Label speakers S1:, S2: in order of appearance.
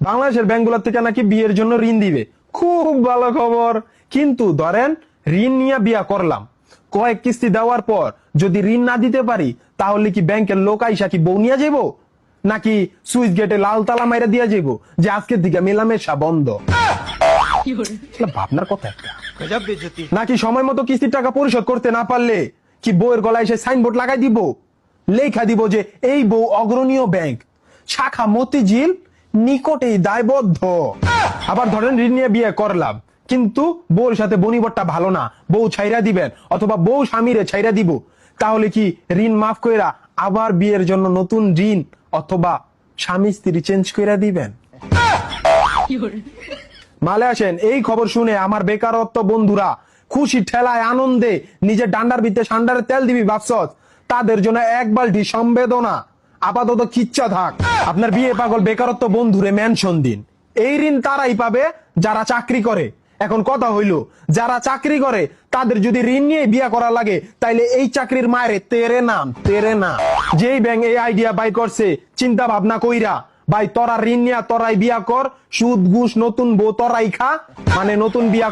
S1: বাংলাদেশের ব্যাংকগুলোর থেকে নাকি বিয়ের জন্য ঋণ দিবে, খুব ভালো খবর। কিন্তু ধরেন ঋণ নিয়ে বিয়া করলাম, কয়েক কিস্তি দেওয়ার পর যদি ঋণ না দিতে পারি, তাহলে কি ব্যাংকের লোক আইসা কি বউ নিয়ে যাবো, নাকি সুইচ গেটে লাল তালা মাইরা দিয়া যাবো যে আজকের দিকে মেলামেশা বন্ধ? ভাবনার কথা একটা। নাকি সময় মতো কিস্তির টাকা পরিশোধ করতে না পারলে কি বউয়ের গলায় এসে সাইনবোর্ড লাগাই দিব, লেখা দিব যে এই বউ অগ্রণীয় ব্যাংক, শাখা মতিঝিল, নিকটেই দায়বদ্ধ। আবার ধরেন ঋণ নিয়ে বিয়ে করলাম, কিন্তু বউর সাথে বনিবটটা ভালো না, বউ ছাইরা দিবেন অথবা বউ স্বামীরে ছাইরা দিব, তাহলে কি ঋণ মাফ কইরা আবার বিয়ের জন্য নতুন ঋণ অথবা স্বামী স্ত্রী চেঞ্জ কইরা দিবেন? মালে আসেন, এই খবর শুনে আমার বেকারত্ব বন্ধুরা খুশি ঠেলায় আনন্দে নিজের ডান্ডার ভিতরে সান্ডারে তেল দিবি ভাবছস, তাদের জন্য এক বালতি সম্বেদনা আপাতত কিচ্ছা থাক। আপনার বিয়ে পাগল বেকারত্ব বন্ধুরে মেনশন দিন। এই ঋণ তারাই পাবে যারা চাকরি করে। এখন কথা হইল, যারা চাকরি করে তাদের যদি ঋণ নিয়ে বিয়ে করা লাগে, তাইলে এই চাকরির মায়ের তেরে না। যেই ব্যাংক এই আইডিয়া বাই করছে, চিন্তা ভাবনা কইরা, ভাই তোরা ঋণ নিয়ে তোরাই বিয়া কর, সুদ ঘুষ নতুন বউ তোরাই খা, মানে নতুন বিয়া